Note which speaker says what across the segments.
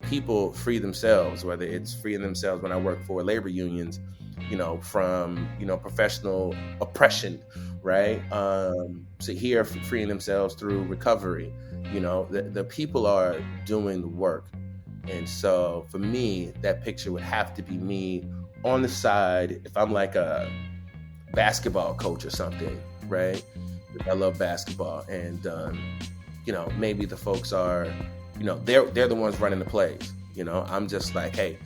Speaker 1: people free themselves, whether it's freeing themselves when I work for labor unions, from, professional oppression, right? To here freeing themselves through recovery. The people are doing the work. And so for me, that picture would have to be me on the side. If I'm like a basketball coach or something, right? I love basketball. And, maybe the folks are, they're the ones running the plays. I'm just like, hey,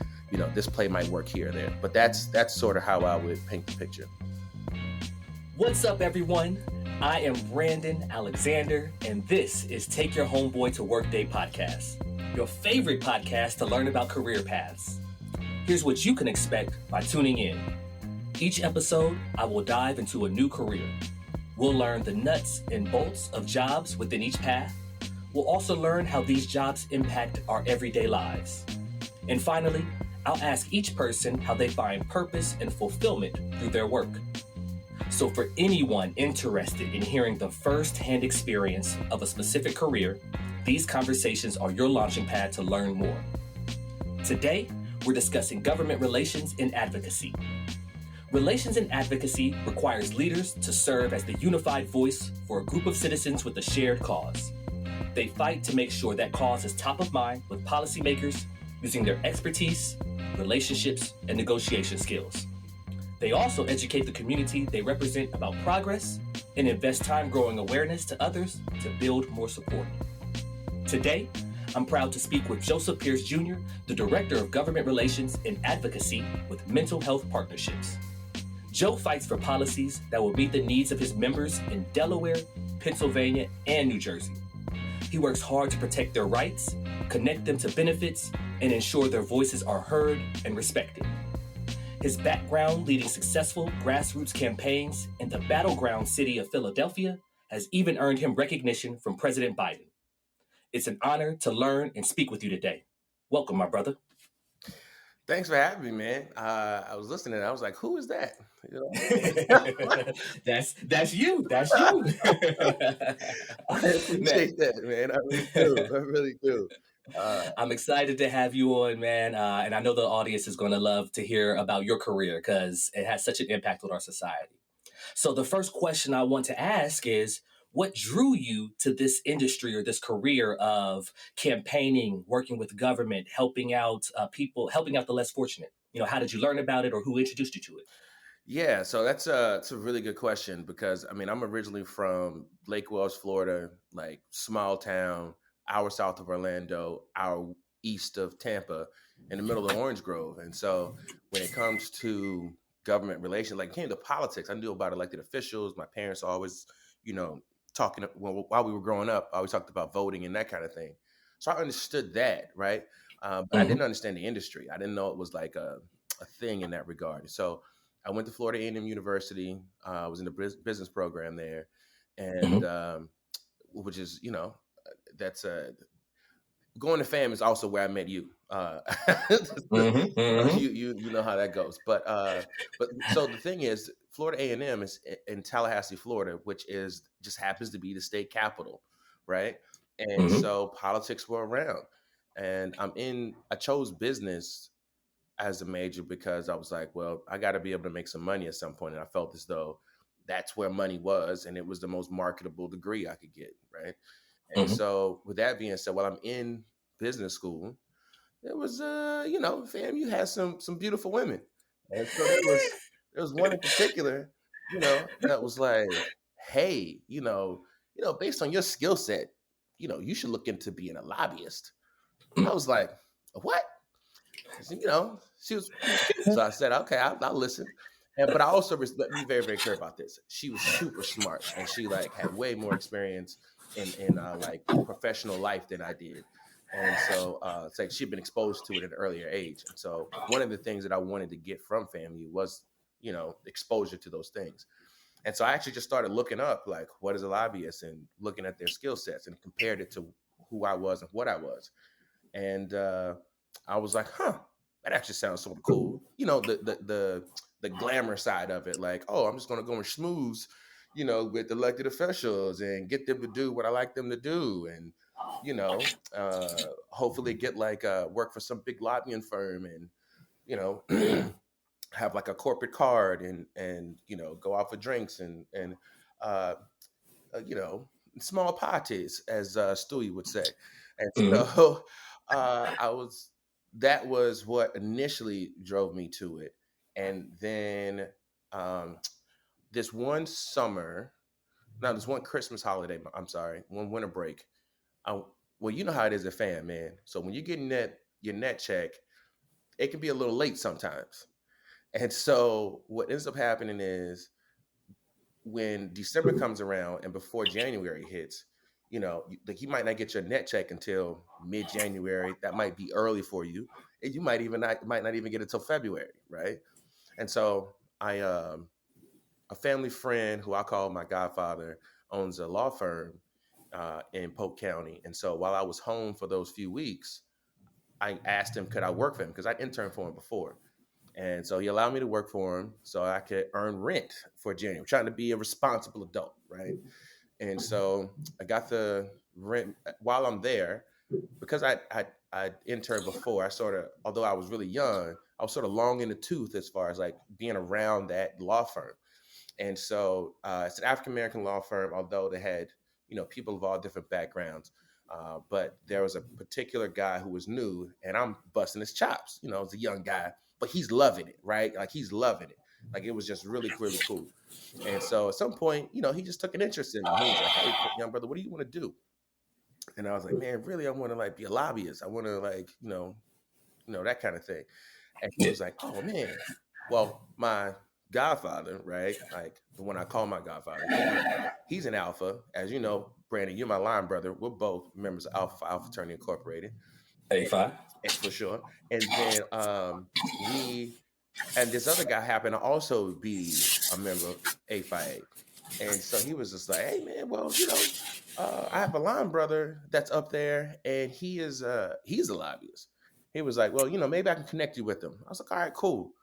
Speaker 1: this play might work here or there. But that's sort of how I would paint the picture.
Speaker 2: What's up, everyone? I am Brandon Alexander, and this is Take Your Homeboy to Work Day podcast, your favorite podcast to learn about career paths. Here's what you can expect by tuning in. Each episode, I will dive into a new career. We'll learn the nuts and bolts of jobs within each path. We'll also learn how these jobs impact our everyday lives. And finally, I'll ask each person how they find purpose and fulfillment through their work. So for anyone interested in hearing the first-hand experience of a specific career, these conversations are your launching pad to learn more. Today, we're discussing government relations and advocacy. Relations and advocacy requires leaders to serve as the unified voice for a group of citizens with a shared cause. They fight to make sure that cause is top of mind with policymakers using their expertise, relationships, and negotiation skills. They also educate the community they represent about progress and invest time growing awareness to others to build more support. Today, I'm proud to speak with Joseph Pierce Jr., the Director of Government Relations and Advocacy with Mental Health Partnerships. Joe fights for policies that will meet the needs of his members in Delaware, Pennsylvania, and New Jersey. He works hard to protect their rights, connect them to benefits, and ensure their voices are heard and respected. His background leading successful grassroots campaigns in the battleground city of Philadelphia has even earned him recognition from President Biden. It's an honor to learn and speak with you today. Welcome, my brother.
Speaker 1: Thanks for having me, man. I was listening and I was like, who is that?
Speaker 2: That's you. That's you.
Speaker 1: I appreciate that, man. I really do. I really do.
Speaker 2: I'm excited to have you on, man. And I know the audience is going to love to hear about your career because it has such an impact on our society. So the first question I want to ask is, what drew you to this industry or this career of campaigning, working with government, helping out people, helping out the less fortunate? How did you learn about it or who introduced you to it?
Speaker 1: Yeah, so it's a really good question because I'm originally from Lake Wells, Florida, like small town, hour south of Orlando, hour east of Tampa, in the middle of Orange Grove. And so when it comes to government relations, like it came to politics, I knew about elected officials. My parents always, talking while we were growing up, I always talked about voting and that kind of thing. So I understood that, right? But I didn't understand the industry. I didn't know it was like a thing in that regard. So I went to Florida A&M University. I was in the business program there, and which is, that's going to FAM is also where I met you. You know how that goes. But so the thing is, Florida A&M is in Tallahassee, Florida, which just happens to be the state capital, right? And so politics were around, and I chose business as a major because I was like, well, I got to be able to make some money at some point. And I felt as though that's where money was. And it was the most marketable degree I could get. Right. And so with that being said, while I'm in business school, it was, fam, you had some beautiful women. And so there was one in particular, that was like, hey, based on your skill set, you should look into being a lobbyist. I was like, what? She was cute. So I said, okay, I'll listen. But I also be very, very clear about this. She was super smart, and she had way more experience in professional life than I did. And so it's like she'd been exposed to it at an earlier age. And so one of the things that I wanted to get from FAMU was, exposure to those things. And so I actually just started looking up what is a lobbyist and looking at their skill sets and compared it to who I was and what I was. And I was like, that actually sounds sort of cool. The glamour side of it, I'm just going to go and schmooze, with elected officials and get them to do what I like them to do. And you know, hopefully get like work for some big lobbying firm and, you know, have like a corporate card and you know go out for drinks and uh, you know small parties as Stewie would say, and
Speaker 2: Mm-hmm.
Speaker 1: so I was that was what initially drove me to it, and then um, this one summer, no, this one Christmas holiday, I'm sorry, one winter break. I, well, you know how it is a fan, man. So when you're getting that your net check, it can be a little late sometimes. And so what ends up happening is when December comes around and before January hits, you know, like you might not get your net check until mid-January. That might be early for you. And you might not even get it till February, right? And so I a family friend who I call my godfather owns a law firm in Polk County. And so while I was home for those few weeks, I asked him could I work for him because I'd interned for him before. And so he allowed me to work for him so I could earn rent for January, trying to be a responsible adult, right? And so I got the rent while I'm there because I interned before. I sort of, although I was really young, I was sort of long in the tooth as far as like being around that law firm. And so it's an African American law firm, although they had people of all different backgrounds. But there was a particular guy who was new, and I'm busting his chops. You know, as a young guy, but he's loving it, right? Like he's loving it. Like it was just really, really cool. And so at some point, he just took an interest in me. He was like, "Hey, young brother, what do you want to do?" And I was like, "Man, really, I want to like be a lobbyist. I want to like, that kind of thing." And he
Speaker 2: Yeah.
Speaker 1: was like, "Oh man, well, my godfather, right? Like the one I call my godfather, he's an alpha. As you know, Brandon, you're my line brother. We're both members of Alpha Phi Alpha Fraternity Incorporated,
Speaker 2: A5.
Speaker 1: for sure. And then we and this other guy happened to also be a member of A5A. And so he was just like, "Hey man, well, I have a line brother that's up there, and he's a lobbyist." He was like, "Well, maybe I can connect you with him." I was like, "All right, cool."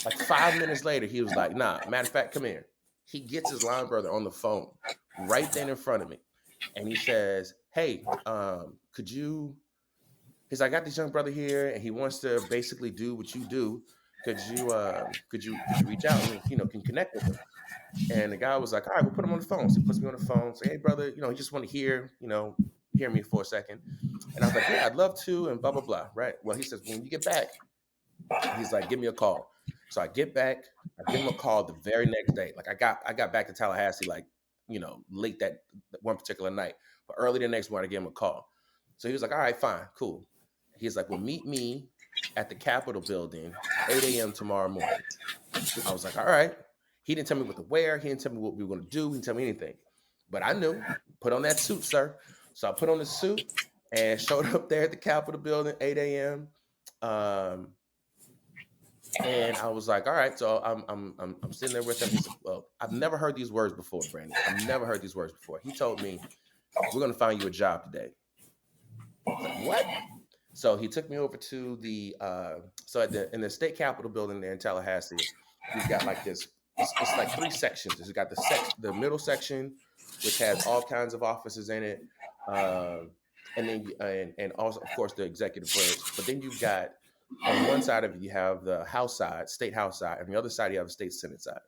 Speaker 1: Like 5 minutes later, he was like, "Nah, matter of fact, come here." He gets his line brother on the phone right then in front of me. And he says, "Hey, could you?" He's like, "I got this young brother here, and he wants to basically do what you do. Could you reach out and can connect with him?" And the guy was like, "All right, we'll put him on the phone." So he puts me on the phone. Say, "Hey, brother, he just want to hear me for a second." And I was like, "Yeah, I'd love to," and blah blah blah. Right. Well, he says, "When you get back," he's like, "Give me a call." So I get back, I give him a call the very next day. Like I got back to Tallahassee like, late that one particular night. But early the next morning I gave him a call. So he was like, "All right, fine, cool." He's like, "Well, meet me at the Capitol building, 8 a.m. tomorrow morning." I was like, "All right." He didn't tell me what to wear, he didn't tell me what we were gonna do, he didn't tell me anything. But I knew, put on that suit, sir. So I put on the suit and showed up there at the Capitol building, 8 a.m. Um, and I was like, "All right." So I'm sitting there with him. He said, "Well, I've never heard these words before, Brandon. I've never heard these words before." He told me, "We're gonna find you a job today." I was like, "What?" So he took me over to the so in the state capitol building there in Tallahassee, you've got like this. It's like three sections. It's got the middle section, which has all kinds of offices in it, um, and then and also of course the executive branch. But then you've got on one side of it you have the House side, state House side, and the other side you have the state Senate side.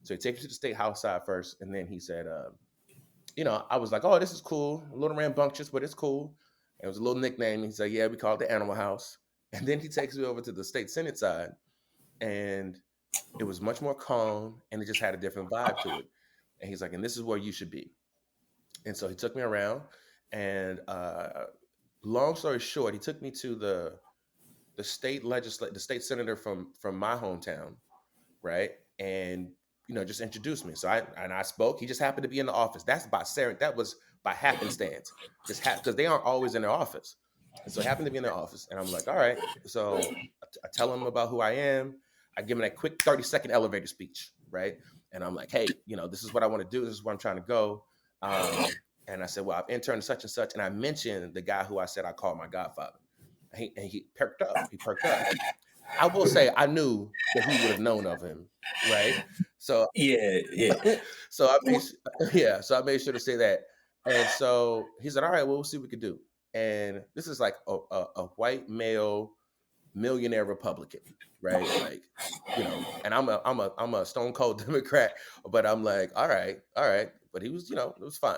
Speaker 1: So he takes you to the state House side first, and then he said, I was like, "Oh, this is cool, a little rambunctious, but it's cool." It was a little nickname. He said, "Yeah, we call it the Animal House." And then he takes me over to the state Senate side, and it was much more calm, and it just had a different vibe to it. And he's like, "And this is where you should be." And so he took me around, and long story short, he took me to the state senator from my hometown, right? And just introduced me. So I spoke. He just happened to be in the office. That was by happenstance. Just because they aren't always in their office. And so he happened to be in their office. And I'm like, "All right." So I tell him about who I am. I give him that quick 30-second elevator speech, right? And I'm like, "Hey, this is what I want to do. This is where I'm trying to go." And I said, "Well, I've interned such and such." And I mentioned the guy who I said I called my godfather. And he perked up. He perked up. I will say I knew that he would have known of him, right? So
Speaker 2: Yeah, yeah.
Speaker 1: so I made sure to say that. And so he said, all right, well, we'll see what we could do. And this is like a white male millionaire Republican, right? Like, and I'm a stone cold Democrat, but I'm like, all right. But he was, it was fine.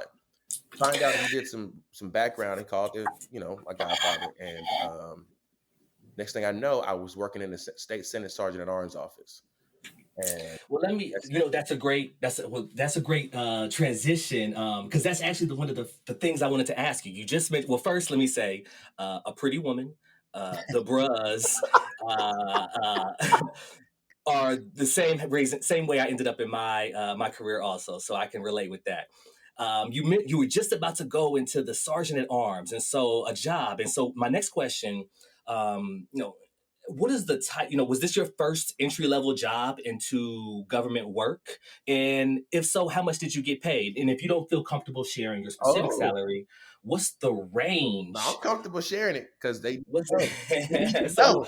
Speaker 1: Find out he did some background and called it, my godfather. And next thing I know, I was working in the state Senate Sergeant at Arms office. And
Speaker 2: well, let me, that's a great transition, because that's actually one of the things I wanted to ask you. You just mentioned, well, first, let me say, a pretty woman, the bras, are the same way I ended up in my career also, so I can relate with that. You were just about to go into the sergeant at arms, and so a job. And so my next question, what is the type? Was this your first entry level job into government work? And if so, how much did you get paid? And if you don't feel comfortable sharing your specific salary, what's the range?
Speaker 1: I'm comfortable sharing it because they
Speaker 2: so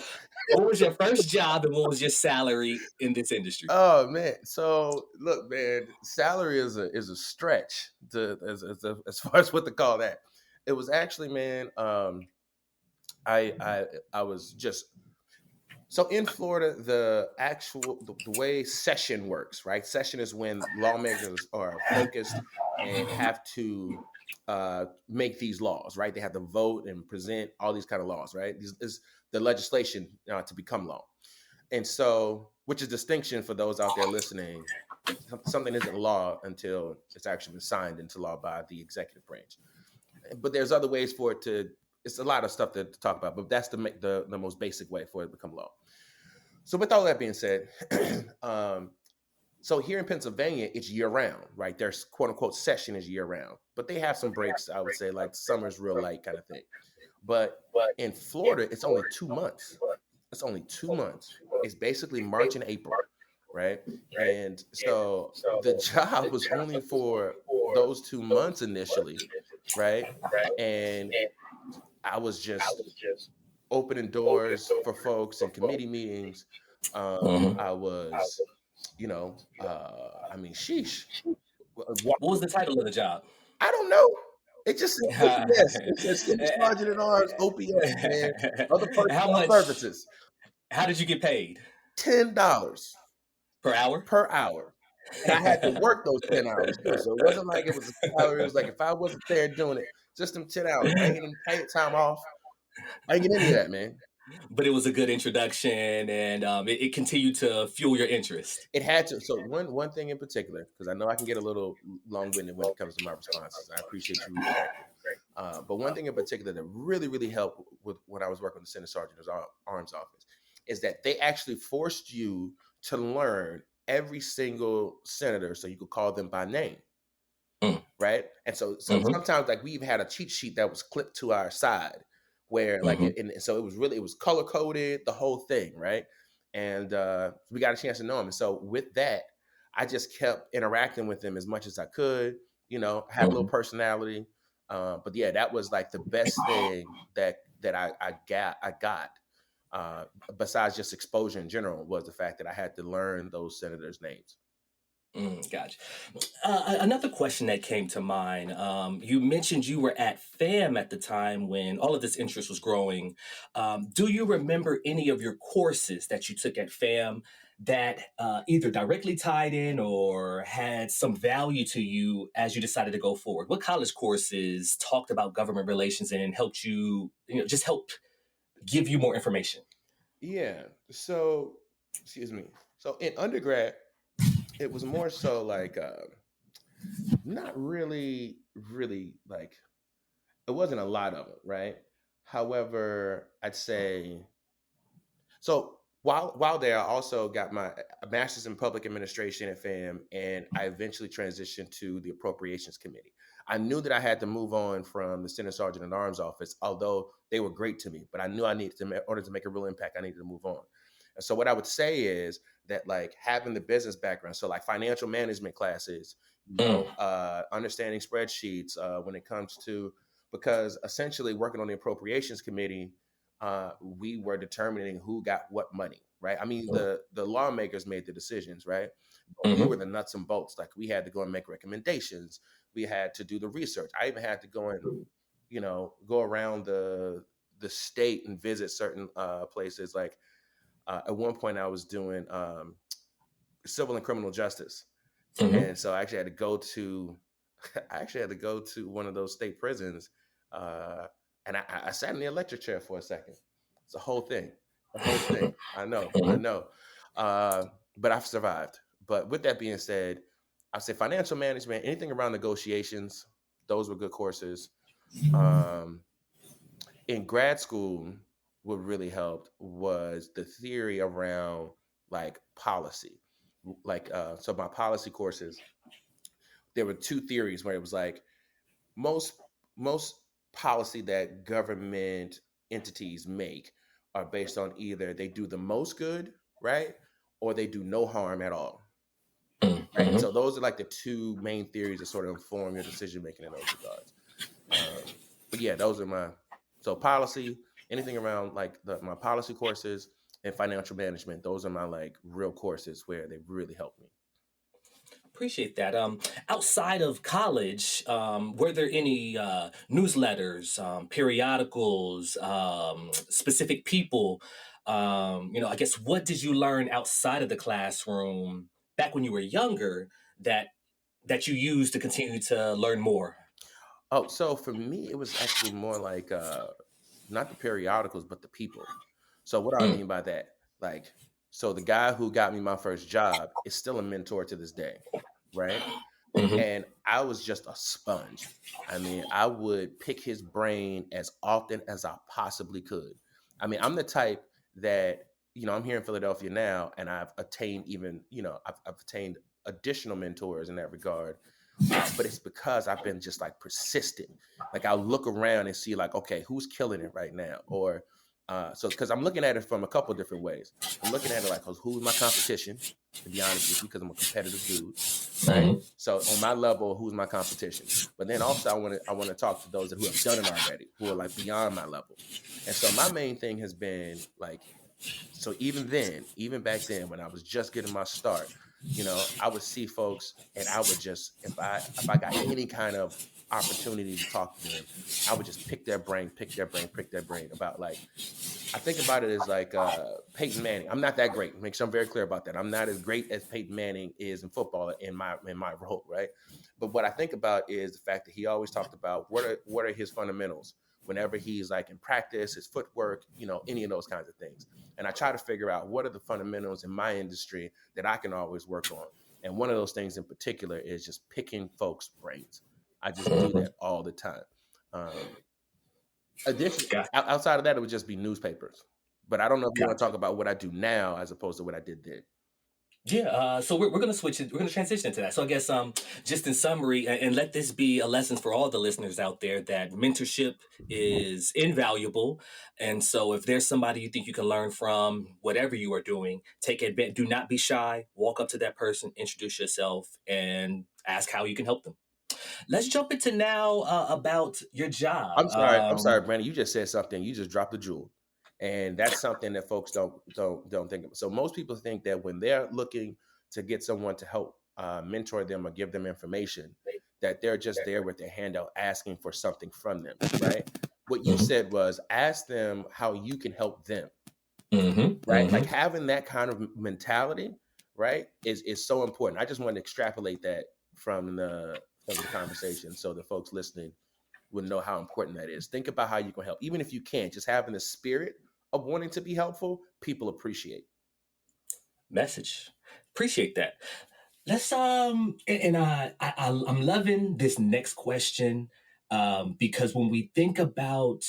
Speaker 2: what was your first job and what was your salary in this industry?
Speaker 1: Oh man, so look, man, salary is a stretch as far as what to call that. It was actually, man, I was just so in Florida, the way session works, right? Session is when lawmakers are focused and have to make these laws, right? They have to vote and present all these kind of laws, right? This is the legislation to become law. And so, which is distinction for those out there listening, something isn't law until it's actually been signed into law by the executive branch. But there's other ways for it to, it's a lot of stuff to talk about, but that's the most basic way for it to become law. So with all that being said, so here in Pennsylvania, it's year round, right? There's quote unquote session is year round, but they have some breaks, I would say, like summer's real light kind of thing. But in Florida, it's only 2 months. It's only 2 months. It's basically March and April, right? And so the job was only for those 2 months initially, right? And I was just opening doors for folks in committee meetings. I was, sheesh.
Speaker 2: What was the title of the job?
Speaker 1: I don't know. It just said OPS. It says Sergeant at Arms, OPS, man. Other personnel services.
Speaker 2: How did you get paid?
Speaker 1: $10
Speaker 2: per hour.
Speaker 1: Per hour. And I had to work those 10 hours too. So it wasn't like it was a salary. It was like if I wasn't there doing it, just them 10 hours. I ain't getting paid time off. I ain't getting any of that, man.
Speaker 2: But it was a good introduction, and it continued to fuel your interest.
Speaker 1: It had to. So one thing in particular, because I know I can get a little long-winded when it comes to my responses. I appreciate you. But one thing in particular that really, really helped with when I was working with the Senate Sergeant at Arms office is that they actually forced you to learn every single senator so you could call them by name. Right? And so sometimes like we even had a cheat sheet that was clipped to our side where like and so it was color coded, the whole thing, right? And we got a chance to know him. And so with that, I just kept interacting with him as much as I could, have a little personality. But yeah, that was like the best thing that I got. Besides just exposure in general, was the fact that I had to learn those senators' names.
Speaker 2: Gotcha. Another question that came to mind. You mentioned you were at FAM at the time when all of this interest was growing. Do you remember any of your courses that you took at FAM that either directly tied in or had some value to you as you decided to go forward? What college courses talked about government relations and helped you, just helped give you more information?
Speaker 1: Yeah. So, excuse me. So in undergrad, it was more so like not really like it wasn't a lot of it, right? However, I'd say so while there, I also got my master's in public administration at FAM, and I eventually transitioned to the appropriations committee. I knew that I had to move on from the Senate Sergeant at Arms office, although they were great to me, but I knew I needed to, in order to make a real impact, I needed to move on. And so what I would say is that like having the business background, so like financial management classes, understanding spreadsheets when it comes to, because essentially working on the appropriations committee, we were determining who got what money, right? I mean, the lawmakers made the decisions, right? But we were the nuts and bolts. Like we had to go and make recommendations. we had to do the research. I even had to go and, go around the state and visit certain places. Like at one point, I was doing civil and criminal justice,
Speaker 2: Mm-hmm.
Speaker 1: and so I actually had to go to, I actually had to go to one of those state prisons, and I sat in the electric chair for a second. It's a whole thing, a whole thing. I
Speaker 2: Mm-hmm.
Speaker 1: know, uh, but I've survived. But with that being said, I say financial management, anything around negotiations, those were good courses. Um, in grad school, what really helped was the theory around like policy. Like so my policy courses, there were two theories where it was like most most policy that government entities make are based on either they do the most good, right? Or they do no harm at all. Right. And
Speaker 2: Mm-hmm.
Speaker 1: so those are like the two main theories that sort of inform your decision making in those regards. But yeah, those are my so policy, anything around like my policy courses and financial management. Those are my like real courses where they really helped me.
Speaker 2: Appreciate that. Outside of college, were there any newsletters, periodicals, specific people? I guess what did you learn outside of the classroom back when you were younger that you used to continue to learn more?
Speaker 1: Oh, so for me, it was actually more like not the periodicals, but the people. So what do I
Speaker 2: Mm,
Speaker 1: mean by that? Like, so the guy who got me my first job is still a mentor to this day, right?
Speaker 2: mhm.
Speaker 1: And I was just a sponge. I mean, I would pick his brain as often as I possibly could. I mean, I'm the type that, I'm here in Philadelphia now, and I've attained even, I've attained additional mentors in that regard. But it's because I've been just like persistent. Like I'll look around and see like, okay, who's killing it right now? Or so because I'm looking at it from a couple different ways. I'm looking at it like, who's my competition? To be honest with you, because I'm a competitive dude, right?
Speaker 2: Mhm.
Speaker 1: So on my level, who's my competition? But then also I want to talk to those who have done it already, who are like beyond my level. And so my main thing has been like, so even back then when I was just getting my start, I would see folks and I would just if I got any kind of opportunity to talk to them, I would just pick their brain, about like I think about it as like Peyton Manning. I'm not that great. Make sure I'm very clear about that. I'm not as great as Peyton Manning is in football in my role, right? But what I think about is the fact that he always talked about what are his fundamentals whenever he's like in practice, his footwork, any of those kinds of things. And I try to figure out what are the fundamentals in my industry that I can always work on. And one of those things in particular is just picking folks' brains. I just do
Speaker 2: Mhm.
Speaker 1: that all the time. Addition
Speaker 2: Got,
Speaker 1: outside of that, it would just be newspapers. But I don't know if you want to
Speaker 2: gotcha.
Speaker 1: talk about what I do now as opposed to what I did then.
Speaker 2: Yeah, so we're going to switch it. We're going to transition into that. So I guess just in summary, and let this be a lesson for all the listeners out there that mentorship is invaluable. And so if there's somebody you think you can learn from, whatever you are doing, take advantage. Do not be shy. Walk up to that person, introduce yourself, and ask how you can help them. Let's jump into now about your job.
Speaker 1: I'm sorry, Brandon. You just said something. You just dropped a jewel, and that's something that folks don't think of. So most people think that when they're looking to get someone to help mentor them or give them information, that they're just there with their hand out asking for something from them, right? What you
Speaker 2: Mhm.
Speaker 1: said was ask them how you can help them,
Speaker 2: Mhm.
Speaker 1: right? Like
Speaker 2: Mhm.
Speaker 1: having that kind of mentality, right, is so important. I just want to extrapolate that from the conversation so the folks listening would know how important that is. Think about how you can help. Even if you can't, just having the spirit of wanting to be helpful, people appreciate.
Speaker 2: Message. Appreciate that. Let's I'm loving this next question because when we think about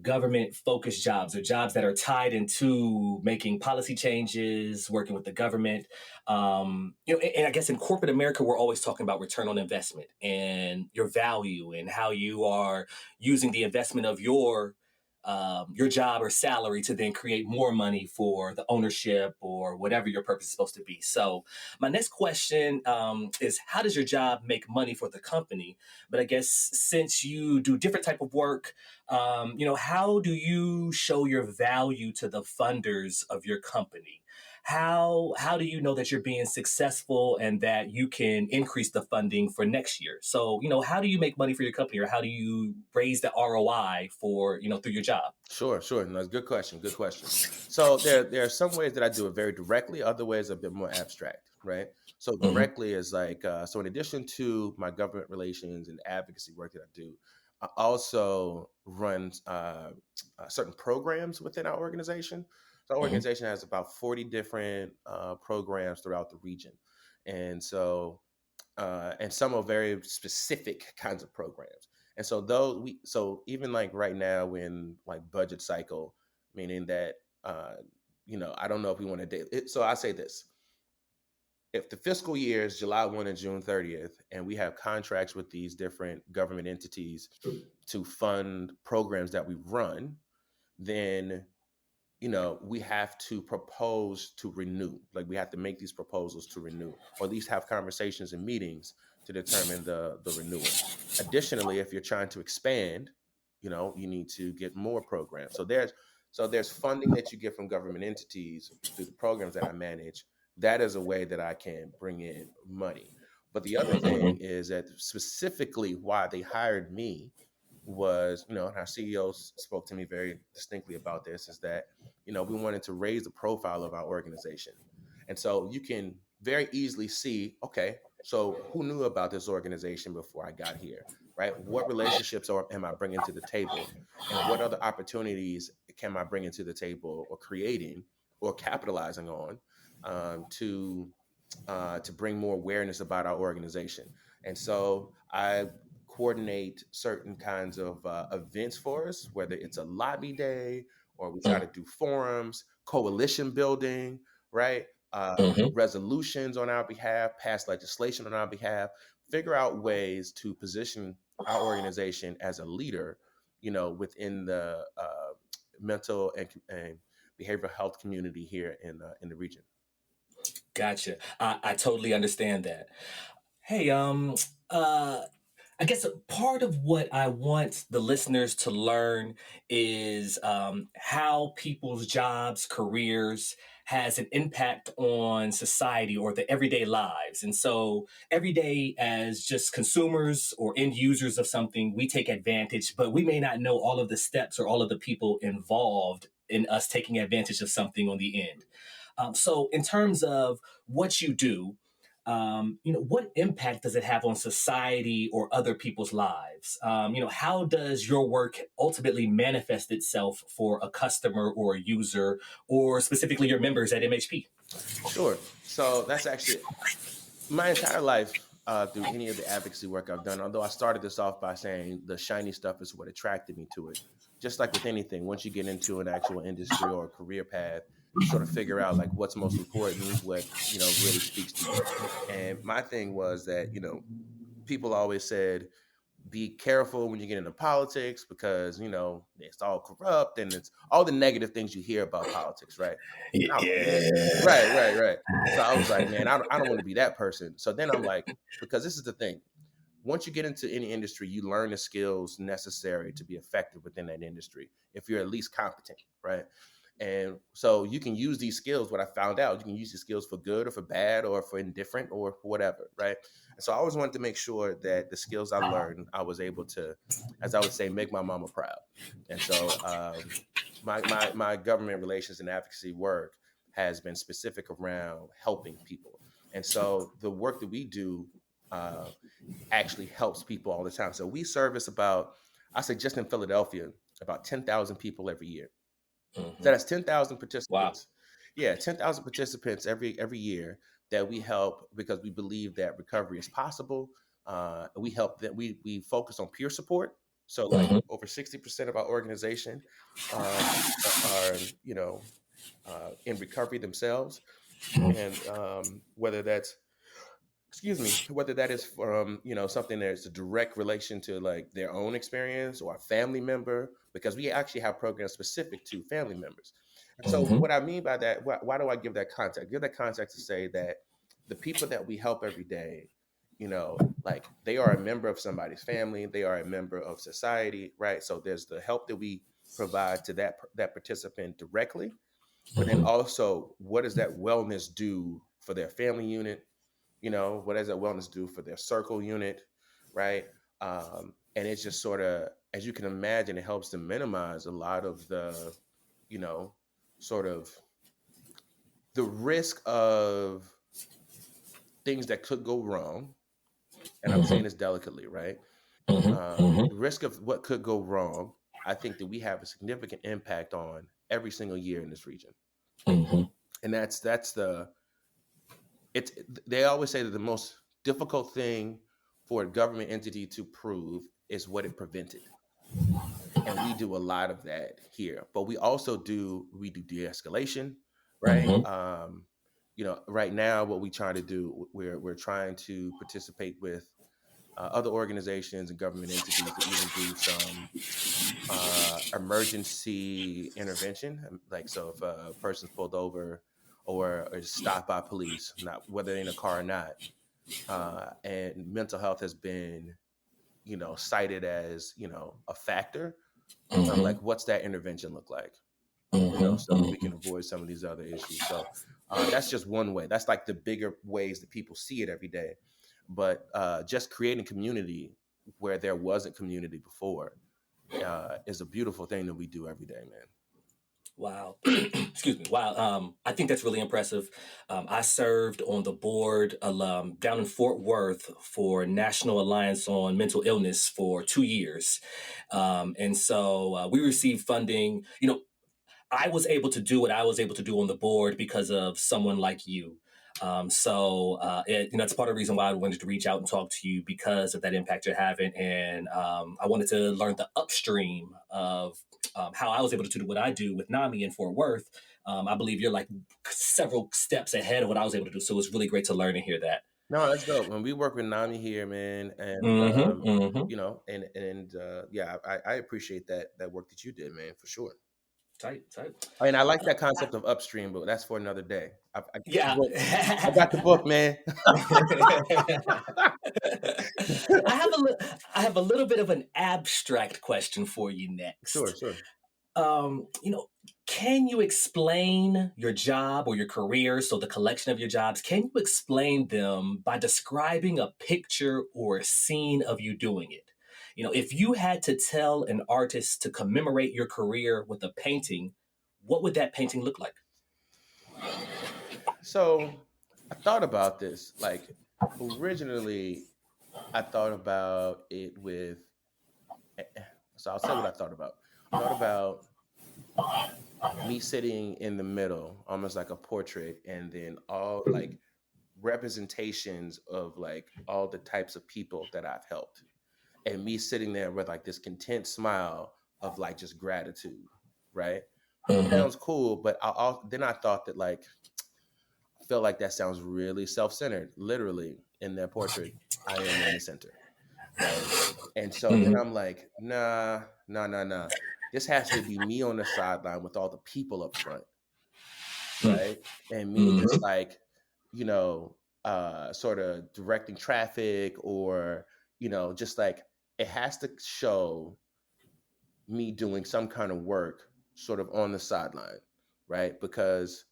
Speaker 2: government focused jobs or jobs that are tied into making policy changes, working with the government, and I guess in corporate America we're always talking about return on investment and your value and how you are using the investment of your job or salary to then create more money for the ownership or whatever your purpose is supposed to be. So, my next question is, how does your job make money for the company? But I guess since you do different type of work, how do you show your value to the funders of your company? how do you know that you're being successful and that you can increase the funding for next year? So, how do you make money for your company, or how do you raise the ROI for, through your job?
Speaker 1: Sure. No, that's a good question. Good question. So there are some ways that I do it very directly. Other ways are a bit more abstract, right? So
Speaker 2: Hmm.
Speaker 1: directly is like so. In addition to my government relations and advocacy work that I do, I also run certain programs within our organization. So our
Speaker 2: Hmm.
Speaker 1: organization has about 40 different programs throughout the region, and so and some are very specific kinds of programs. And so so even like right now we're in like budget cycle, meaning that uh, I don't know if we want to date it. So I say this: if the fiscal year is July 1 and June 30th, and we have contracts with these different government entities to fund programs that we run, then we have to propose to renew. Like we have to make these proposals to renew, or at least have conversations and meetings to determine the renewal. Additionally, if you're trying to expand, you need to get more programs. So there's funding that you get from government entities through the programs that I manage. That is a way that I can bring in money. But the other thing
Speaker 2: Hmm.
Speaker 1: is that specifically why they hired me was, and our CEO spoke to me very distinctly about this, is that, we wanted to raise the profile of our organization. And so you can very easily see, okay, so who knew about this organization before I got here, right? What relationships am I bringing to the table? And what other opportunities can I bring into the table or creating or capitalizing on to bring more awareness about our organization? And so I coordinate certain kinds of events for us, whether it's a lobby day or we try to do forums, coalition building, right?
Speaker 2: Hmm.
Speaker 1: Resolutions on our behalf, pass legislation on our behalf, figure out ways to position our organization as a leader, within the mental and behavioral health community here in the region.
Speaker 2: Gotcha. I totally understand that. Hey, uh, I guess a part of what I want the listeners to learn is how people's jobs, careers has an impact on society or the everyday lives. And so every day as just consumers or end users of something, we take advantage, but we may not know all of the steps or all of the people involved in us taking advantage of something on the end. So in terms of what you do, what impact does it have on society or other people's lives? How does your work ultimately manifest itself for a customer or a user, or specifically your members at MHP?
Speaker 1: Sure. So that's actually my entire life through any of the advocacy work I've done. Although I started this off by saying the shiny stuff is what attracted me to it. Just like with anything, once you get into an actual industry or a career path, you sort of figure out like what's most important, what really speaks to you. And my thing was that people always said, be careful when you get into politics because it's all corrupt and it's all the negative things you hear about politics, right? And
Speaker 2: Yeah.
Speaker 1: right. So I was like, man, I don't want to be that person. So then I'm like, because this is the thing: once you get into any industry, you learn the skills necessary to be effective within that industry. If you're at least competent, right? And so you can use these skills. What I found out, you can use these skills for good or for bad or for indifferent or for whatever, right? And so I always wanted to make sure that the skills I learned, I was able to, as I would say, make my mama proud. And so my government relations and advocacy work has been specific around helping people. And so the work that we do uh, actually helps people all the time. So we service about, I say just in Philadelphia, about 10,000 people every year. So
Speaker 2: Hmm.
Speaker 1: that's 10,000
Speaker 2: Wow.
Speaker 1: participants. Yeah, 10,000 participants every year that we help because we believe that recovery is possible. We help that we focus on peer support. So like
Speaker 2: Hmm.
Speaker 1: over 60% of our organization are in recovery themselves, and whether that's excuse me, whether that is from something that's a direct relation to like their own experience or a family member, because we actually have programs specific to family members. And so
Speaker 2: Hmm.
Speaker 1: what I mean by that, why do I give that context? Give that context to say that the people that we help every day, like they are a member of somebody's family, they are a member of society, right? So there's the help that we provide to that participant directly, but then also what does that wellness do for their family unit? What does that wellness do for their circle unit, right? And it's just sort of, as you can imagine, it helps to minimize a lot of the, you know, sort of the risk of things that could go wrong. And I'm saying this delicately, right? The risk of what could go wrong, I think that we have a significant impact on every single year in this region. And that's they always say that the most difficult thing for a government entity to prove is what it prevented. And we do a lot of that here, but we do de-escalation, right? Right now what we try to do, we're trying to participate with other organizations and government entities to even do some emergency intervention. Like, so if a person's pulled over or is stopped by police, not whether they're in a car or not, and mental health has been, cited as, a factor, like, what's that intervention look like? So we can avoid some of these other issues. So that's just one way. That's like the bigger ways that people see it every day. But just creating community where there wasn't community before is a beautiful thing that we do every day, man.
Speaker 2: Wow. Excuse me. Wow. I think that's really impressive. I served on the board down in Fort Worth for National Alliance on Mental Illness for 2 years. And so we received funding. I was able to do what I was able to do on the board because of someone like you. It's part of the reason why I wanted to reach out and talk to you, because of that impact you're having. And I wanted to learn the upstream of how I was able to do what I do with NAMI in Fort Worth. I believe you're like several steps ahead of what I was able to do. So it's really great to learn and hear that.
Speaker 1: No, that's dope. When we work with NAMI here, man, and I appreciate that work that you did, man, for sure.
Speaker 2: Tight.
Speaker 1: I mean, I like that concept of upstream, but that's for another day. I
Speaker 2: got
Speaker 1: the book, man.
Speaker 2: I have a little bit of an abstract question for you next.
Speaker 1: Sure.
Speaker 2: Can you explain your job or your career? So the collection of your jobs, can you explain them by describing a picture or a scene of you doing it? If you had to tell an artist to commemorate your career with a painting, what would that painting look like?
Speaker 1: So I thought about this. Like, originally, I thought about it with. So I'll say what I thought about. I thought about me sitting in the middle, almost like a portrait, and then all like representations of like all the types of people that I've helped, and me sitting there with like this content smile of like just gratitude, right? Sounds cool, but then I thought that like, I felt like that sounds really self-centered. Literally, in their portrait, I am in the center, right? And so then I'm like, nah. This has to be me on the sideline with all the people up front, right? And me just like, sort of directing traffic, or just like, it has to show me doing some kind of work sort of on the sideline, right? Because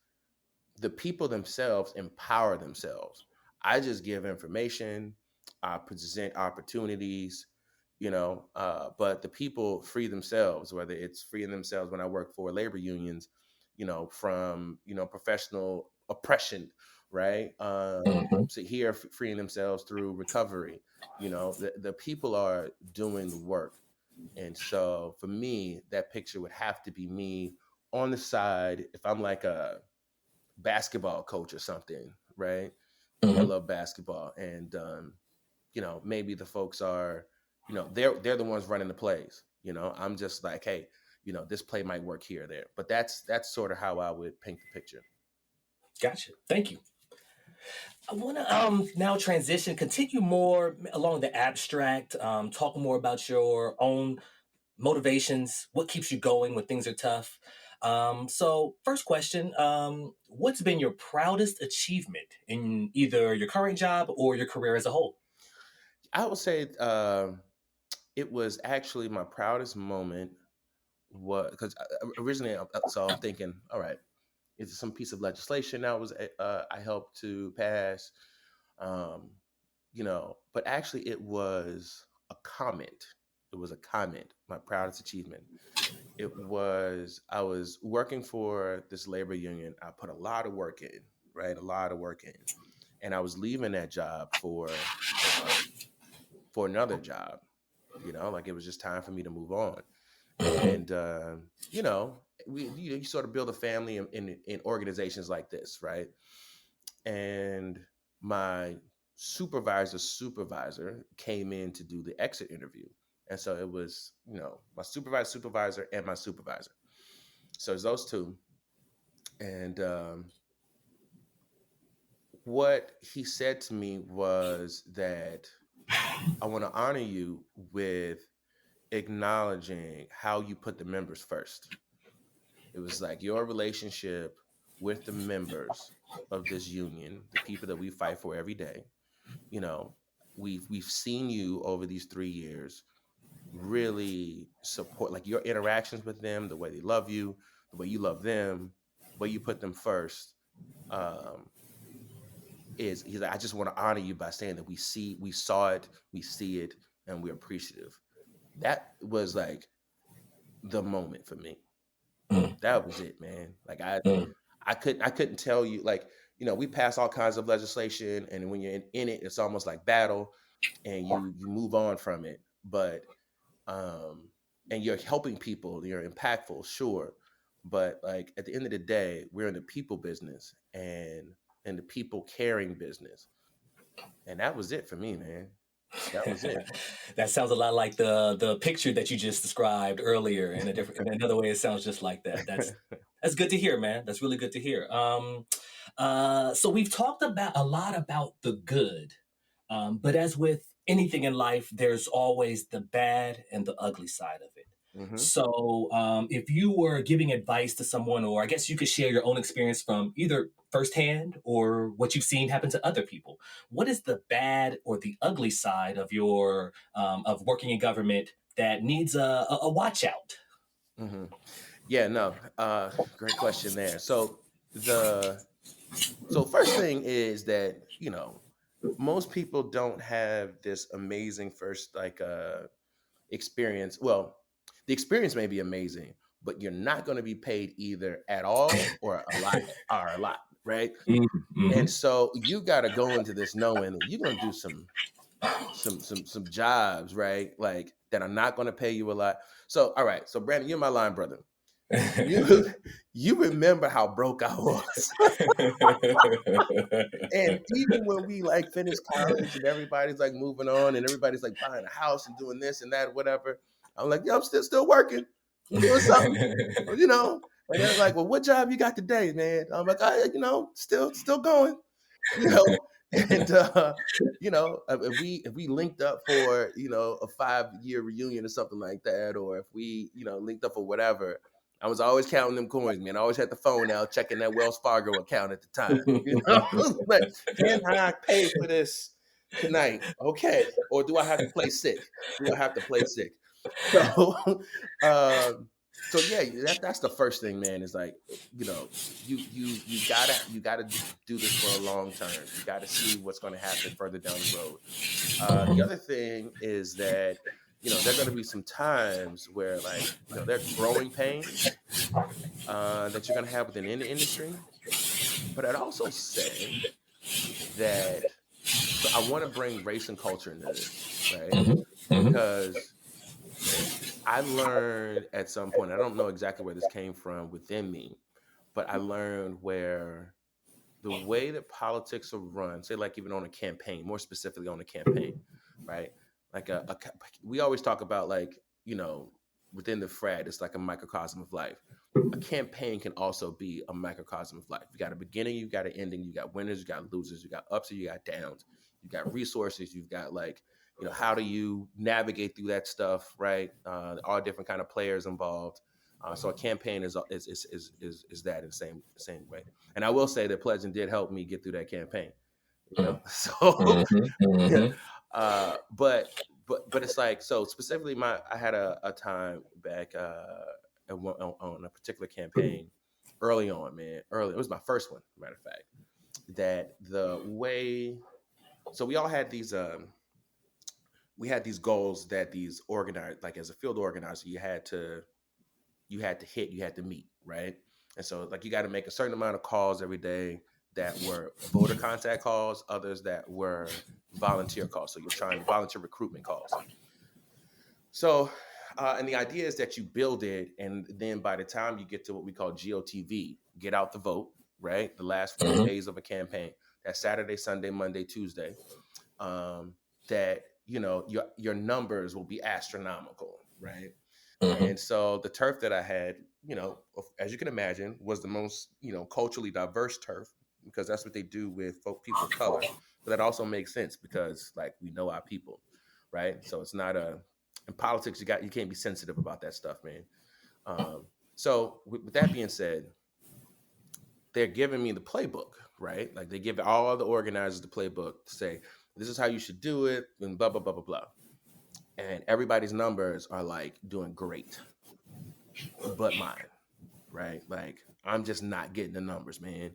Speaker 1: the people themselves empower themselves. I just give information, I present opportunities, but the people free themselves, whether it's freeing themselves when I work for labor unions, from, professional oppression, right? So here, freeing themselves through recovery, the people are doing the work. And so for me, that picture would have to be me on the side. If I'm like a basketball coach or something, right? I love basketball, and maybe the folks are, they're the ones running the plays. I'm just like, hey, this play might work here or there. But that's sort of how I would paint the picture.
Speaker 2: Gotcha. Thank you. I want to now continue more along the abstract, talk more about your own motivations, what keeps you going when things are tough. So first question, what's been your proudest achievement in either your current job or your career as a whole?
Speaker 1: I would say it was actually my proudest moment, because originally, so I'm thinking, all right, it's some piece of legislation that was I helped to pass. Um, but actually it was a comment. It was a comment. My proudest achievement. I was working for this labor union. I put a lot of work in, right? A lot of work in, and I was leaving that job for another job. Like it was just time for me to move on. And you sort of build a family in organizations like this, right? And my supervisor came in to do the exit interview. And so it was, my supervisor and my supervisor. So it's those two. And what he said to me was that I want to honor you with acknowledging how you put the members first. It was like your relationship with the members of this union, the people that we fight for every day. We've seen you over these 3 years really support, like your interactions with them, the way they love you, the way you love them, the way you put them first. He's like, I just want to honor you by saying that we saw it, we see it, and we're appreciative. That was like the moment for me. That was it, man. Like I couldn't tell you, like, we pass all kinds of legislation, and when you're in it, it's almost like battle, and you move on from it. But and you're helping people, you're impactful, sure. But like at the end of the day, we're in the people business and in the people caring business. And that was it for me, man. That was it.
Speaker 2: That sounds a lot like the picture that you just described earlier. In another way, it sounds just like that. That's good to hear, man. That's really good to hear. So we've talked about a lot about the good, but as with anything in life, there's always the bad and the ugly side of it. Mm-hmm. So if you were giving advice to someone, or I guess you could share your own experience from either firsthand or what you've seen happen to other people, what is the bad or the ugly side of your of working in government that needs a watch out?
Speaker 1: Mm-hmm. Yeah, no, great question there. So first thing is that, most people don't have this amazing first experience. Well, the experience may be amazing, but you're not going to be paid either at all or a lot, right? Mm-hmm. And so you got to go into this knowing that you're going to do some jobs, right? Like that are not going to pay you a lot. So, all right. So Brandon, you're my line brother. You remember how broke I was. And even when we like finished college and everybody's like moving on and everybody's like buying a house and doing this and that, whatever, I'm like, yeah, I'm still working. I'm doing something, And they're like, well, what job you got today, man? I'm like, still going, And if we linked up for a 5-year reunion or something like that, or if we linked up for whatever, I was always counting them coins, man. I always had the phone out checking that Wells Fargo account at the time. Like, can I pay for this tonight? Okay, or do I have to play sick? So yeah, that's the first thing, man. Is like, you gotta do this for a long term. You gotta see what's going to happen further down the road. The other thing is that there are going to be some times where there are growing pains that you're going to have within the industry. But I'd also say that I want to bring race and culture into this, right? Mm-hmm. Because I learned at some point, I don't know exactly where this came from within me, but I learned where the way that politics are run, say like even on a campaign, more specifically on a campaign, right? Like we always talk about within the frat, it's like a microcosm of life. A campaign can also be a microcosm of life. You got a beginning, you got an ending, you got winners, you got losers, you got ups, and you got downs. You got resources, you've got how do you navigate through that stuff, right? All different kind of players involved. So a campaign is that in the same way. And I will say that Pledging did help me get through that campaign. So, but it's like, so specifically, I had a time back on a particular campaign early on, man. Early, it was my first one, matter of fact. That the way, so we all had these we had these goals that these organized, like as a field organizer, you had to hit, you had to meet, right? And so like you got to make a certain amount of calls every day that were voter contact calls, others that were volunteer calls. So you're trying volunteer recruitment calls. So, and the idea is that you build it, and then by the time you get to what we call GOTV, get out the vote, right? The last 4 days of a campaign, that's Saturday, Sunday, Monday, Tuesday, that your numbers will be astronomical, right? And so the turf that I had, as you can imagine, was the most culturally diverse turf, because that's what they do with people of color. But that also makes sense because like we know our people, right? So it's not in politics, you can't be sensitive about that stuff, man. So with that being said, they're giving me the playbook, right? Like they give all the organizers the playbook to say, this is how you should do it, and blah, blah, blah, blah, blah. And everybody's numbers are like doing great, but mine, right? Like I'm just not getting the numbers, man.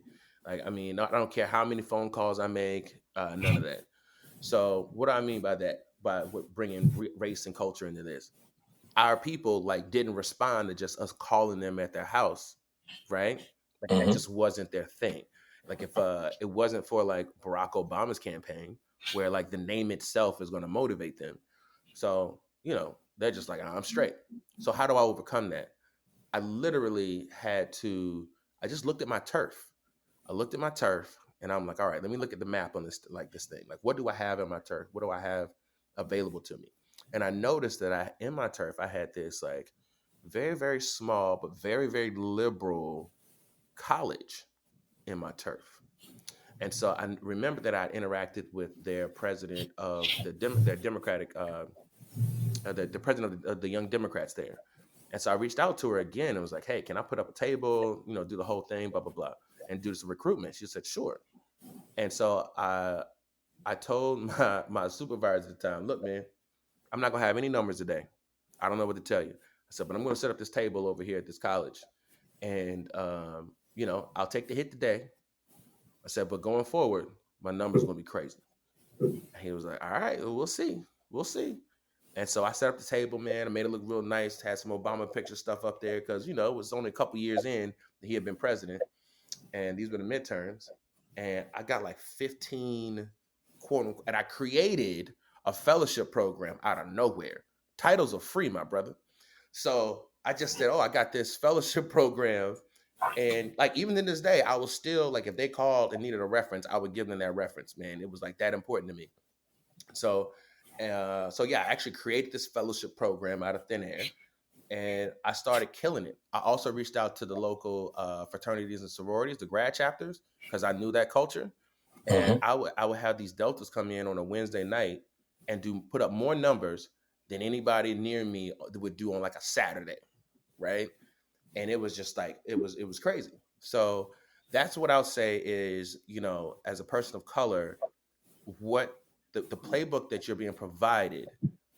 Speaker 1: Like, I mean, I don't care how many phone calls I make, none of that. So what do I mean by that? By bringing race and culture into this? Our people like didn't respond to just us calling them at their house, right? Like that just wasn't their thing. Like if it wasn't for like Barack Obama's campaign, where like the name itself is going to motivate them. So they're just like, I'm straight. So how do I overcome that? I literally I just looked at my turf. I looked at my turf and I'm like, all right, let me look at the map on this thing. Like, what do I have in my turf? What do I have available to me? And I noticed that in my turf, I had this like very, very small, but very, very liberal college in my turf. And so I remember that I interacted with their president of their Democratic, the president of the Young Democrats there. And so I reached out to her again and was like, hey, can I put up a table, do the whole thing, blah, blah, blah, and do some recruitment? She said, sure. And so I told my supervisor at the time, look, man, I'm not going to have any numbers today. I don't know what to tell you. I said, but I'm going to set up this table over here at this college. And, I'll take the hit today. I said, but going forward, my numbers going to be crazy. And he was like, all right, well, we'll see. We'll see. And so I set up the table, man. I made it look real nice. Had some Obama picture stuff up there because, it was only a couple years in that he had been president. And these were the midterms. And I got like 15, quote unquote, and I created a fellowship program out of nowhere. Titles are free, my brother. So I just said, I got this fellowship program. And like, even in this day, I was still like, if they called and needed a reference, I would give them that reference, man. It was like that important to me. So yeah, I actually created this fellowship program out of thin air, and I started killing it. I also reached out to the local fraternities and sororities, the grad chapters, because I knew that culture. And I would have these deltas come in on a Wednesday night and put up more numbers than anybody near me would do on like a Saturday, right? And it was just like it was crazy. So that's what I'll say is, as a person of color, what the playbook that you're being provided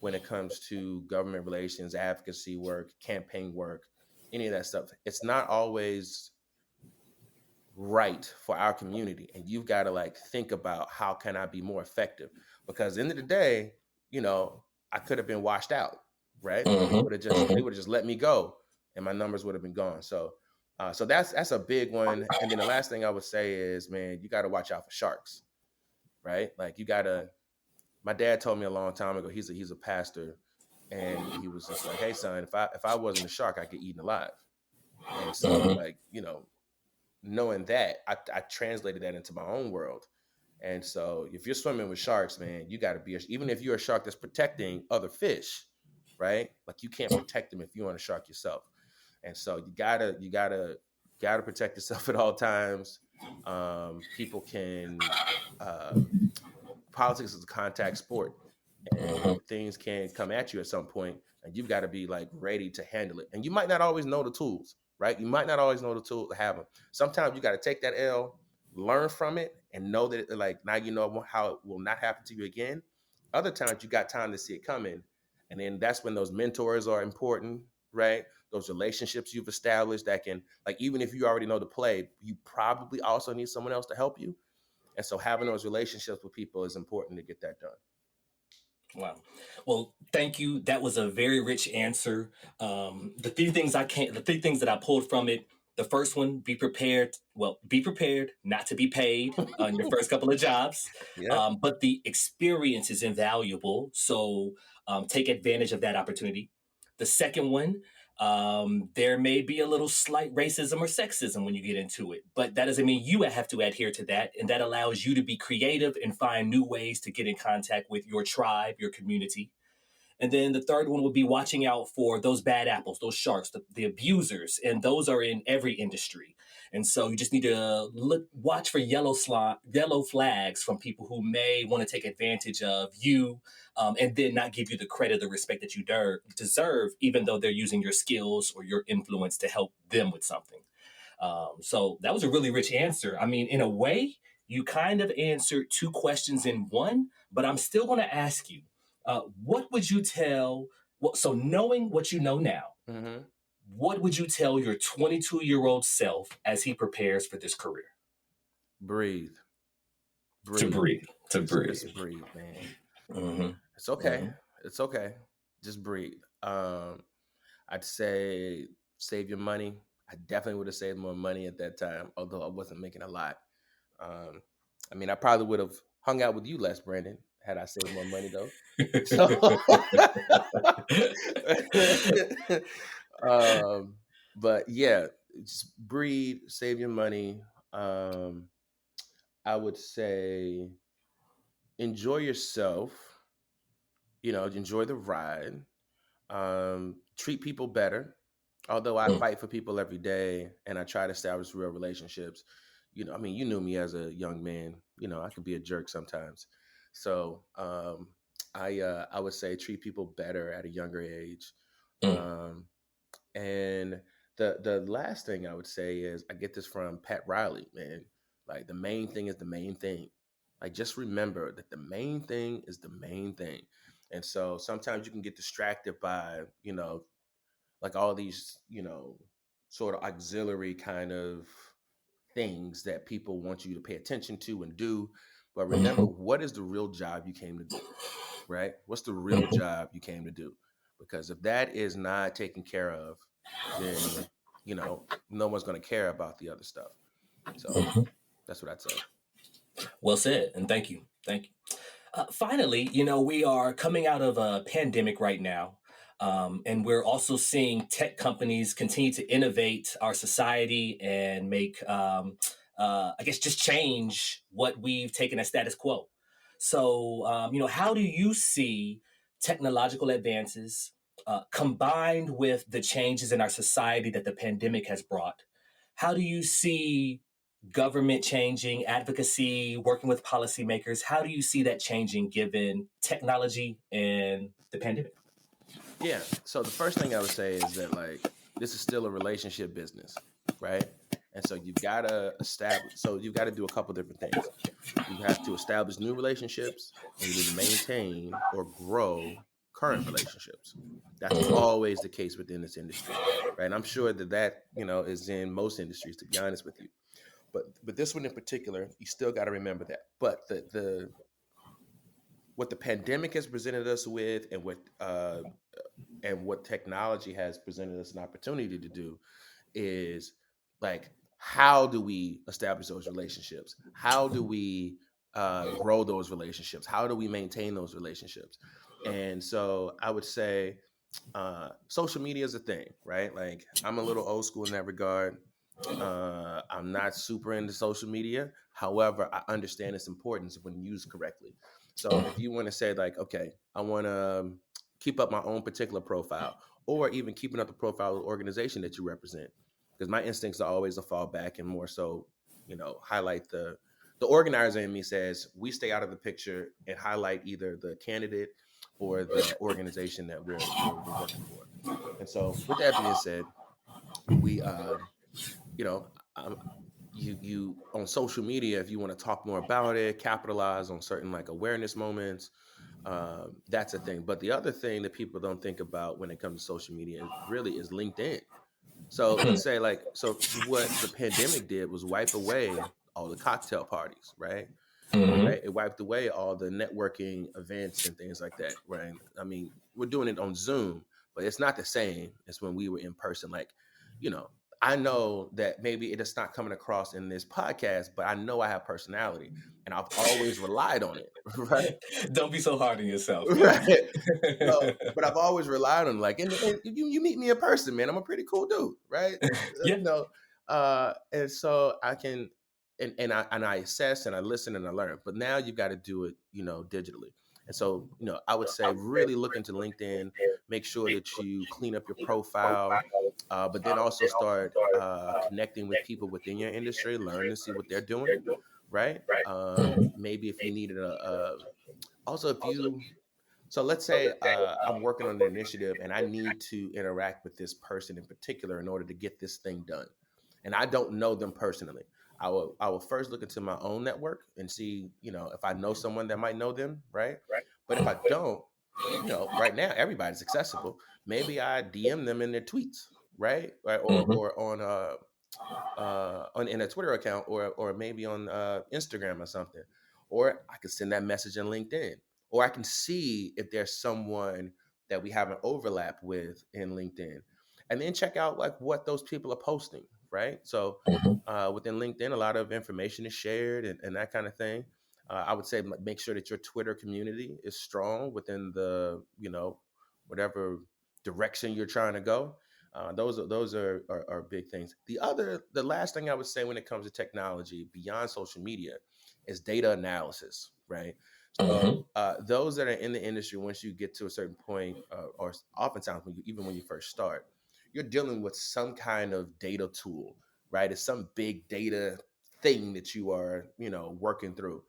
Speaker 1: when it comes to government relations, advocacy work, campaign work, any of that stuff, it's not always right for our community. And you've got to like think about, how can I be more effective? Because at the end of the day, I could have been washed out, right? They would have just let me go and my numbers would have been gone. So that's a big one. And then the last thing I would say is, man, you got to watch out for sharks, right? Like my dad told me a long time ago, he's a pastor, and he was just like, hey son, if I wasn't a shark, I'd get eaten alive. And so like, knowing that, I translated that into my own world. And so if you're swimming with sharks, man, you got to be, even if you're a shark that's protecting other fish, right? Like you can't protect them if you aren't a shark yourself. And so you gotta protect yourself at all times. People can, politics is a contact sport, and things can come at you at some point, and you've got to be like ready to handle it. And you might not always know the tools, right? You might not always know the tools to have them. Sometimes you got to take that L, learn from it, and know that like now you know how it will not happen to you again. Other times you got time to see it coming, and then that's when those mentors are important, right? those relationships you've established that can, like, even if you already know the play, you probably also need someone else to help you. And so having those relationships with people is important to get that done.
Speaker 2: Wow. Well, thank you. That was a very rich answer. The three things that I pulled from it. The first one, be prepared. Well, be prepared not to be paid on your first couple of jobs.
Speaker 1: Yeah.
Speaker 2: But the experience is invaluable. So take advantage of that opportunity. The second one, there may be a little slight racism or sexism when you get into it, but that doesn't mean you have to adhere to that. And that allows you to be creative and find new ways to get in contact with your tribe, your community. And then the third one would be watching out for those bad apples, those sharks, the abusers, and those are in every industry. And so you just need to watch for yellow flags from people who may want to take advantage of you, and then not give you the credit or respect that you deserve, even though they're using your skills or your influence to help them with something. So that was a really rich answer. I mean, in a way, you kind of answered two questions in one, but I'm still going to ask you, what would you tell? So knowing what you know now,
Speaker 1: Mm-hmm.
Speaker 2: what would you tell your 22-year-old self as he prepares for this career?
Speaker 1: Breathe.
Speaker 2: To breathe.
Speaker 1: Just breathe, man.
Speaker 2: Mm-hmm.
Speaker 1: It's okay. Mm-hmm. It's okay. Just breathe. I'd say save your money. I definitely would have saved more money at that time, although I wasn't making a lot. I mean, I probably would have hung out with you less, Brandon, had I saved more money, though. But yeah, just breathe, save your money. I would say enjoy yourself. Enjoy the ride. Treat people better. Although I fight for people every day and I try to establish real relationships. You knew me as a young man. I could be a jerk sometimes. So I would say treat people better at a younger age. And the last thing I would say is, I get this from Pat Riley, man. Like, the main thing is the main thing. Like, just remember that the main thing is the main thing. And so sometimes you can get distracted by, like all these, sort of auxiliary kind of things that people want you to pay attention to and do. But remember, what is the real job you came to do, right? What's the real job you came to do? Because if that is not taken care of, then, no one's going to care about the other stuff. So that's what I'd say.
Speaker 2: Well said. And thank you. Thank you. Finally, we are coming out of a pandemic right now. And we're also seeing tech companies continue to innovate our society and make, I guess, just change what we've taken as status quo. So, how do you see technological advances combined with the changes in our society that the pandemic has brought? How do you see government changing, advocacy, working with policymakers? How do you see that changing given technology and the pandemic?
Speaker 1: Yeah. So the first thing I would say is that, like, this is still a relationship business, right? And so you've got to do a couple different things. You have to establish new relationships, and you need to maintain or grow current relationships. That's always the case within this industry, right? And I'm sure that is in most industries, to be honest with you. But this one in particular, you still got to remember that. But what the pandemic has presented us with, and what technology has presented us an opportunity to do, is, like, how do we establish those relationships? How do we grow those relationships? How do we maintain those relationships? And so I would say social media is a thing, right? Like, I'm a little old school in that regard. I'm not super into social media. However, I understand its importance when used correctly. So if you want to say, like, okay, I want to keep up my own particular profile, or even keeping up the profile of the organization that you represent, because my instincts are always to fall back and more so, highlight the organizer in me says we stay out of the picture and highlight either the candidate or the organization that we're working for. And so with that being said, we you on social media, if you want to talk more about it, capitalize on certain, like, awareness moments, That's a thing. But the other thing that people don't think about when it comes to social media really is LinkedIn. So let's say so what the pandemic did was wipe away all the cocktail parties, right? Right. It wiped away all the networking events and things like that. Right. I mean, we're doing it on Zoom, but it's not the same as when we were in person. Like, you know, I know that maybe it's not coming across in this podcast, but I know I have personality and I've always relied on it. Right.
Speaker 2: Don't be so hard on yourself.
Speaker 1: Right. But I've always relied on and you meet me in person, man. I'm a pretty cool dude. Right.
Speaker 2: Yeah.
Speaker 1: You know, and so I can, and I assess and I listen and I learn, but now you've got to do it, digitally. And so, I would say really look into LinkedIn, make sure that you clean up your profile, but then also start connecting with people within your industry, learn to see what they're doing, right? Maybe if you needed so let's say I'm working on an initiative and I need to interact with this person in particular in order to get this thing done. And I don't know them personally. I will first look into my own network and see, if I know someone that might know them, right? But if I don't, right now everybody's accessible. Maybe I DM them in their tweets, right? Or on in a Twitter account, or maybe on Instagram or something. Or I could send that message in LinkedIn, or I can see if there's someone that we have an overlap with in LinkedIn, and then check out what those people are posting. Right. So within LinkedIn, a lot of information is shared and that kind of thing. I would say make sure that your Twitter community is strong within the, whatever direction you're trying to go. Those are big things. The last thing I would say when it comes to technology beyond social media is data analysis. Right. So those that are in the industry, once you get to a certain point, or oftentimes even when you first start, you're dealing with some kind of data tool, right? It's some big data thing that you are, working through.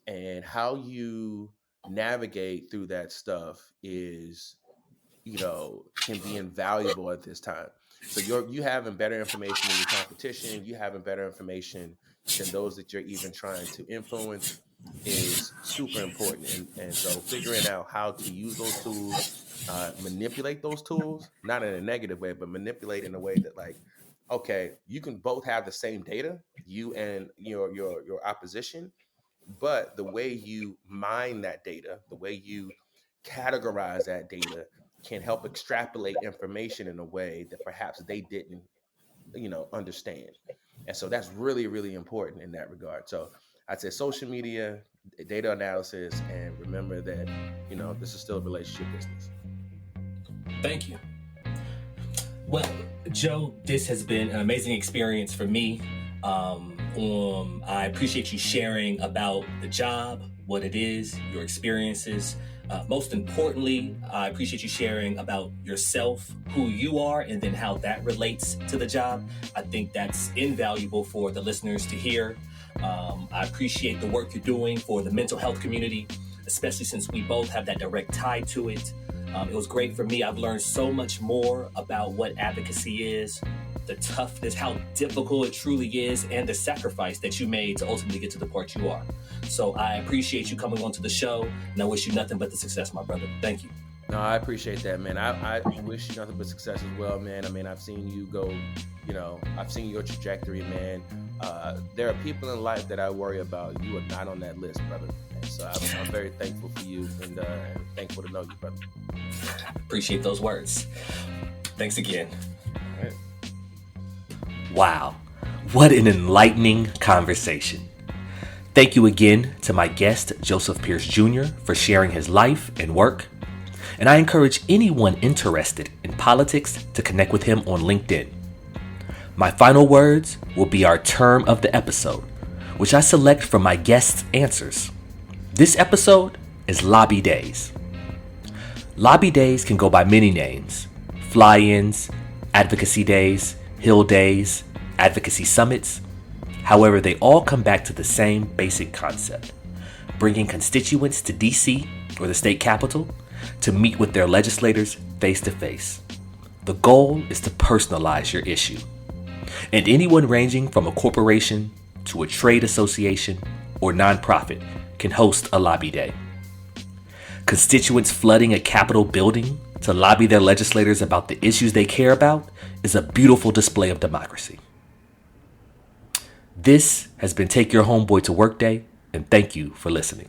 Speaker 1: And how you navigate through that stuff is, can be invaluable at this time. So you having better information than your competition, you having better information than those that you're even trying to influence is super important. And so figuring out how to use those tools, manipulate those tools, not in a negative way, but manipulate in a way that okay, you can both have the same data, you and your opposition, but the way you mine that data, the way you categorize that data can help extrapolate information in a way that perhaps they didn't, understand. And so that's really, really important in that regard. So I'd say social media, data analysis, and remember that, this is still a relationship business.
Speaker 2: Thank you. Well, Joe, this has been an amazing experience for me. I appreciate you sharing about the job, what it is, your experiences. Most importantly, I appreciate you sharing about yourself, who you are, and then how that relates to the job. I think that's invaluable for the listeners to hear. I appreciate the work you're doing for the mental health community, especially since we both have that direct tie to it. It was great for me. I've learned so much more about what advocacy is, the toughness, how difficult it truly is, and the sacrifice that you made to ultimately get to the part you are. So I appreciate you coming onto the show, and I wish you nothing but the success, my brother. Thank you.
Speaker 1: No, I appreciate that, man. I wish you nothing but success as well, man. I mean, I've seen you go, I've seen your trajectory, man. There are people in life that I worry about. You are not on that list, brother. And so I'm very thankful for you and thankful to know you, brother.
Speaker 2: Appreciate those words. Thanks again.
Speaker 1: All right.
Speaker 2: Wow, what an enlightening conversation. Thank you again to my guest, Joseph Pierce Jr., for sharing his life and work. And I encourage anyone interested in politics to connect with him on LinkedIn. My final words will be our term of the episode, which I select from my guests' answers. This episode is Lobby Days. Lobby Days can go by many names: fly-ins, advocacy days, hill days, advocacy summits. However, they all come back to the same basic concept: bringing constituents to DC or the state capitol to meet with their legislators face to face. The goal is to personalize your issue. And anyone ranging from a corporation to a trade association or nonprofit can host a lobby day. Constituents flooding a Capitol building to lobby their legislators about the issues they care about is a beautiful display of democracy. This has been Take Your Homeboy to Work Day, and thank you for listening.